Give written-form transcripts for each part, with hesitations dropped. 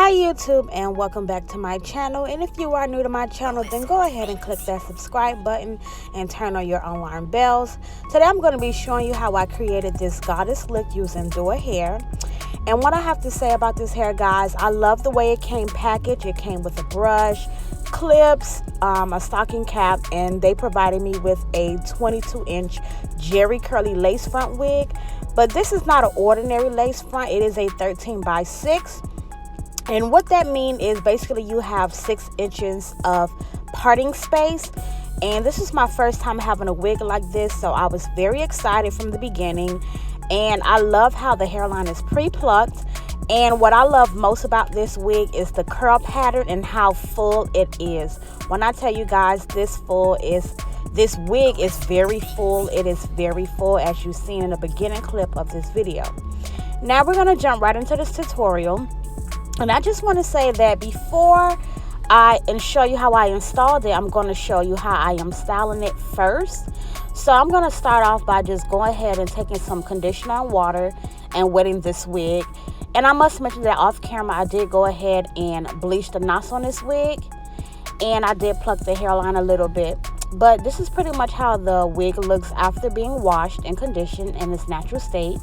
Hi YouTube, and welcome back to my channel. And if you are new to my channel, then go ahead and click that subscribe button and turn on your alarm bells. Today I'm going to be showing you how I created this goddess look using DorHair. And what I have to say about this hair, guys, I love the way it came packaged. It came with a brush, clips, a stocking cap, and they provided me with a 22-inch Jerry curly lace front wig. But this is not an ordinary lace front. It is a 13x6. And what that means is basically you have 6 inches of parting space. And this is my first time having a wig like this, so I was very excited from the beginning. And I love how the hairline is pre-plucked. And what I love most about this wig is the curl pattern and how full it is. When I tell you guys this wig is very full. It is very full, as you've seen in the beginning clip of this video. Now we're going to jump right into this tutorial. And I just want to say that before I show you how I installed it, I'm going to show you how I am styling it first. So I'm going to start off by just going ahead and taking some conditioner and water and wetting this wig. And I must mention that off camera, I did go ahead and bleach the knots on this wig. And I did pluck the hairline a little bit. But this is pretty much how the wig looks after being washed and conditioned in its natural state.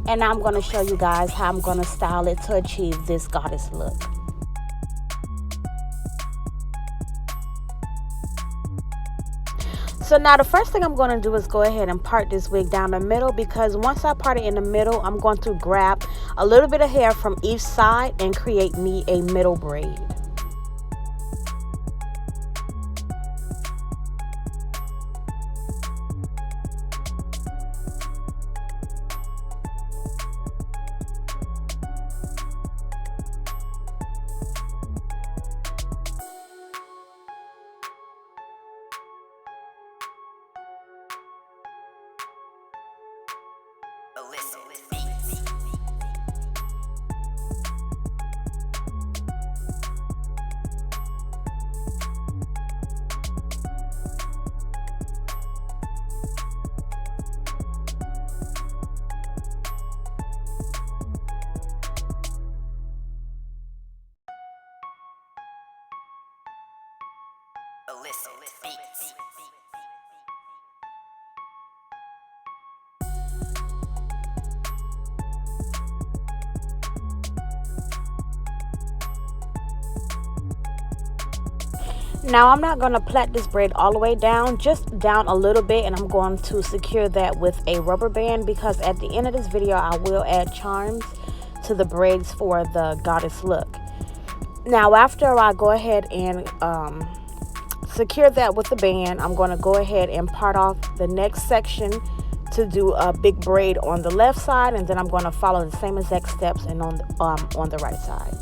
And now I'm going to show you guys how I'm going to style it to achieve this goddess look. So now the first thing I'm going to do is go ahead and part this wig down the middle, because once I part it in the middle, I'm going to grab a little bit of hair from each side and create me a middle braid. Now I'm not going to plait this braid all the way down, just down a little bit, and I'm going to secure that with a rubber band, because at the end of this video I will add charms to the braids for the goddess look. Now after I go ahead and secure that with the band, I'm going to go ahead and part off the next section to do a big braid on the left side, and then I'm going to follow the same exact steps and on the right side.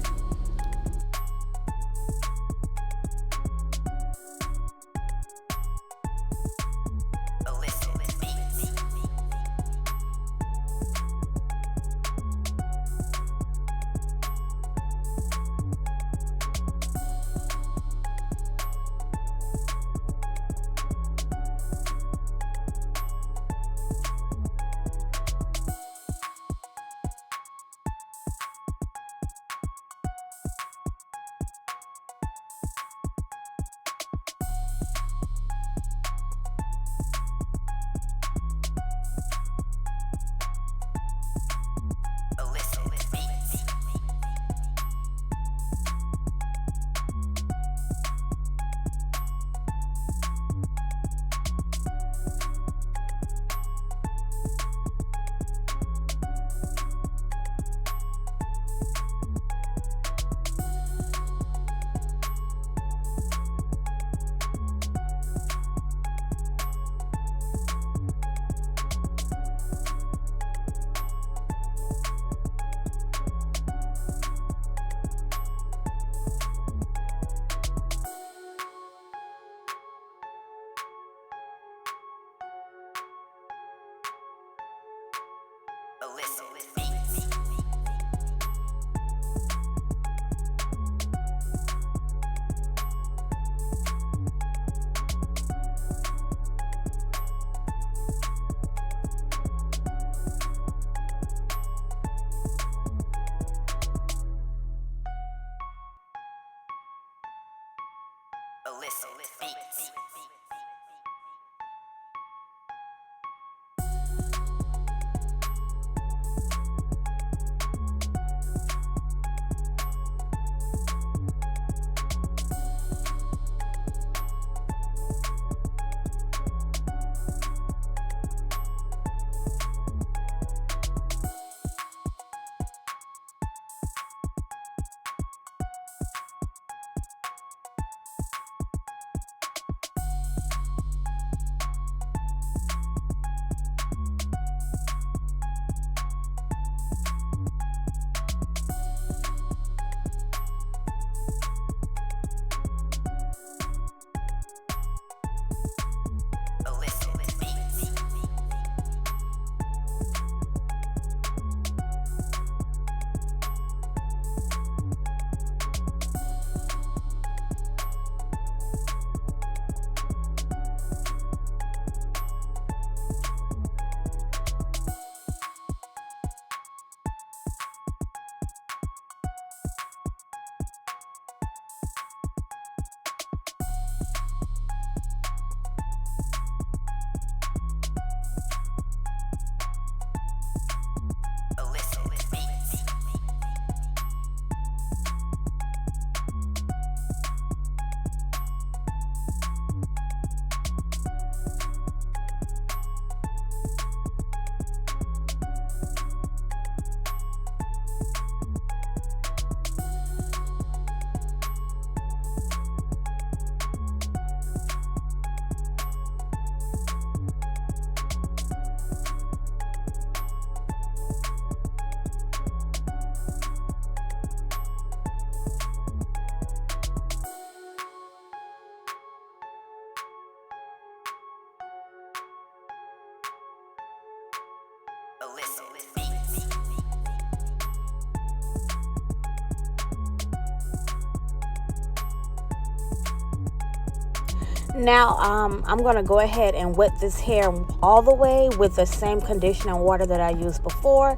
Now I'm going to go ahead and wet this hair all the way with the same conditioner water that I used before.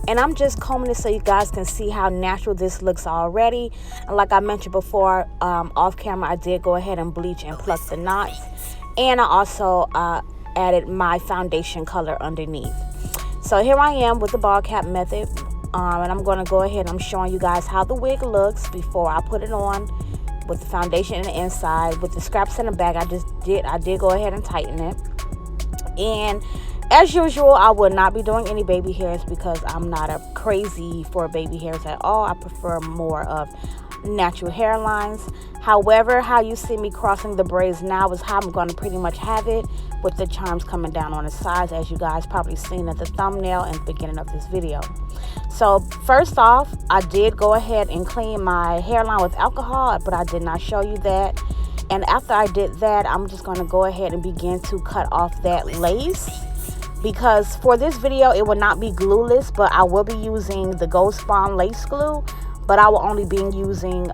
And I'm just combing it so you guys can see how natural this looks already. And like I mentioned before, off camera, I did go ahead and bleach and pluck the knots. And I also added my foundation color underneath. So here I am with the ball cap method. And I'm going to go ahead and I'm showing you guys how the wig looks before I put it on, with the foundation in the inside, with the scraps in the back. I did go ahead and tighten it. And as usual, I will not be doing any baby hairs because I'm not a crazy for baby hairs at all. I prefer more of natural hairlines. However, how you see me crossing the braids now is how I'm going to pretty much have it, with the charms coming down on the sides, as you guys probably seen at the thumbnail and the beginning of this video. So first off, I did go ahead and clean my hairline with alcohol, but I did not show you that. And after I did that, I'm just going to go ahead and begin to cut off that lace, because for this video it will not be glueless, but I will be using the Gold Spawn lace glue, but I will only be using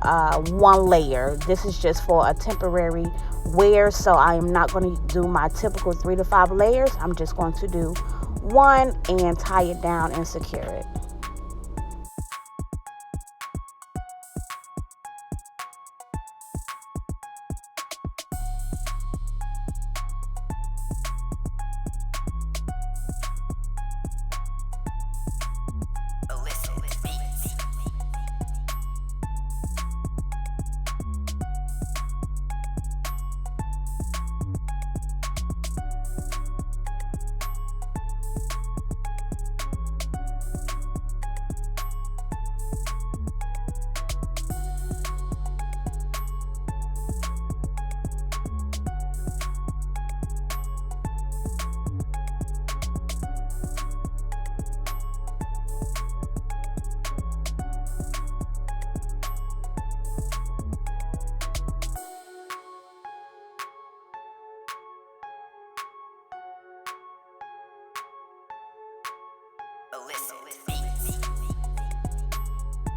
one layer. This is just for a temporary wear, so I am not going to do my typical 3 to 5 layers. I'm just going to do one and tie it down and secure it.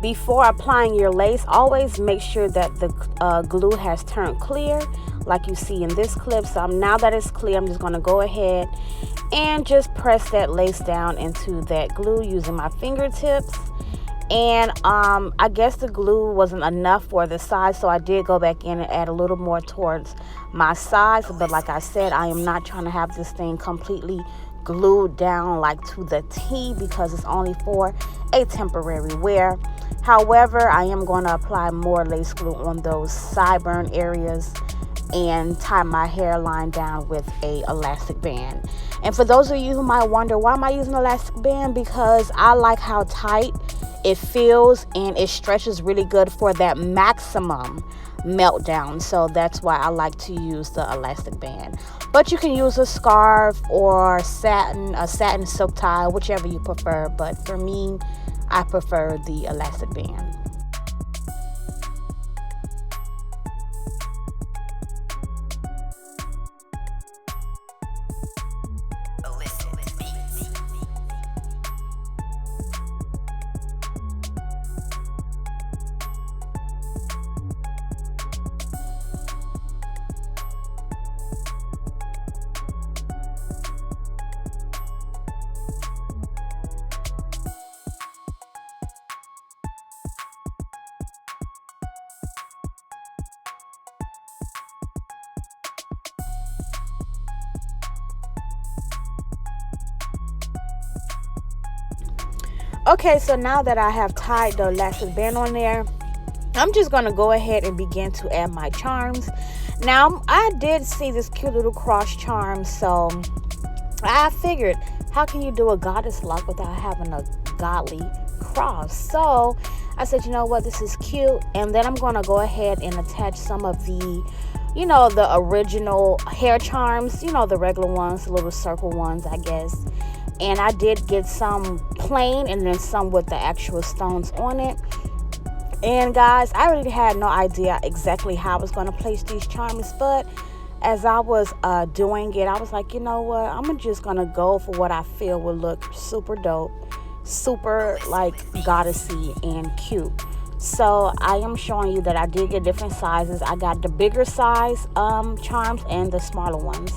Before applying your lace, always make sure that the glue has turned clear, like you see in this clip. So now that it's clear, I'm just going to go ahead and just press that lace down into that glue using my fingertips. And I guess the glue wasn't enough for the size, so I did go back in and add a little more towards my size. But like I said, I am not trying to have this thing completely glued down like to the T, because it's only for a temporary wear. However, I am going to apply more lace glue on those sideburn areas and tie my hairline down with a elastic band. And for those of you who might wonder, why am I using elastic band? Because I like how tight it feels, and it stretches really good for that maximum meltdown. So that's why I like to use the elastic band. But you can use a scarf or a satin silk tie, whichever you prefer. But for me, I prefer the elastic band. Okay, so now that I have tied the elastic band on there, I'm just going to go ahead and begin to add my charms. Now, I did see this cute little cross charm, so I figured, how can you do a goddess lock without having a godly cross? So I said, you know what, this is cute. And then I'm going to go ahead and attach some of the, you know, the original hair charms, you know, the regular ones, the little circle ones, I guess. And I did get some plain and then some with the actual stones on it. And guys, I really had no idea exactly how I was going to place these charms, but as I was doing it, I was like, you know what, I'm just going to go for what I feel will look super dope, super like goddessy and cute. So I am showing you that I did get different sizes. I got the bigger size charms and the smaller ones.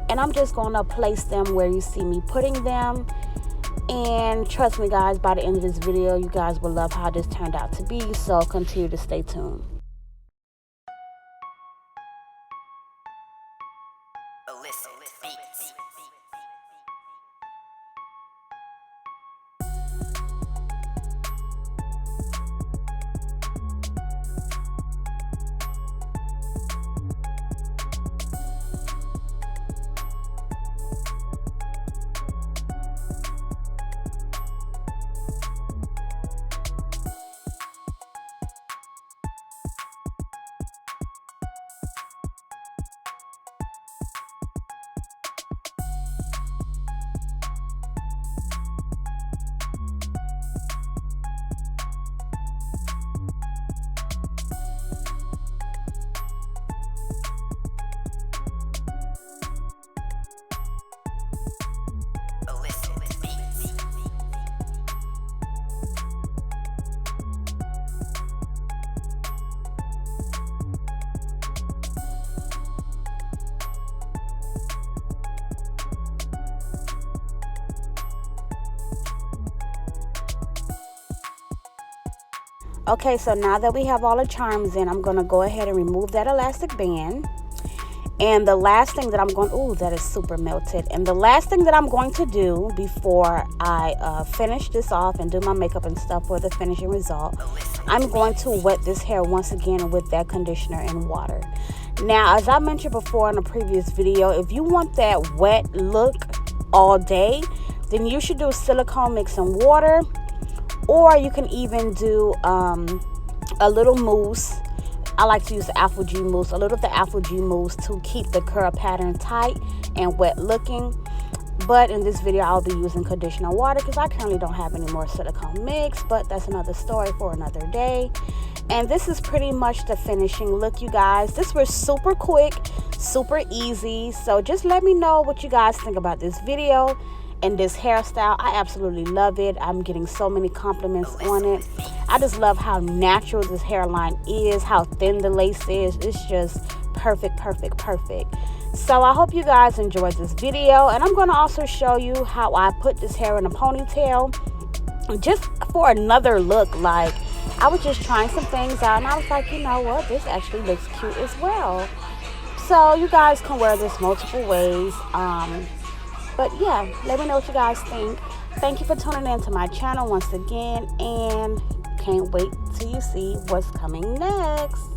And I'm just going to place them where you see me putting them. And trust me guys, by the end of this video, you guys will love how this turned out to be. So continue to stay tuned. Okay, so now that we have all the charms in, I'm going to go ahead and remove that elastic band. And the last thing that I'm going, ooh, that is super melted. And the last thing that I'm going to do before I finish this off and do my makeup and stuff for the finishing result, I'm going to wet this hair once again with that conditioner and water. Now, as I mentioned before in a previous video, if you want that wet look all day, then you should do silicone mix and water. Or you can even do a little mousse. I like to use the Apple G mousse, a little of the Apple G mousse to keep the curl pattern tight and wet looking. But in this video, I'll be using conditioner water because I currently don't have any more silicone mix. But that's another story for another day. And this is pretty much the finishing look, you guys. This was super quick, super easy. So just let me know what you guys think about this video and this hairstyle. I absolutely love it. I'm getting so many compliments on it. I just love how natural this hairline is, how thin the lace is. It's just perfect, perfect, perfect. So I hope you guys enjoyed this video, and I'm going to also show you how I put this hair in a ponytail just for another look. Like, I was just trying some things out, and I was like, you know what, this actually looks cute as well. So you guys can wear this multiple ways. But yeah, let me know what you guys think. Thank you for tuning in to my channel once again, and can't wait till you see what's coming next.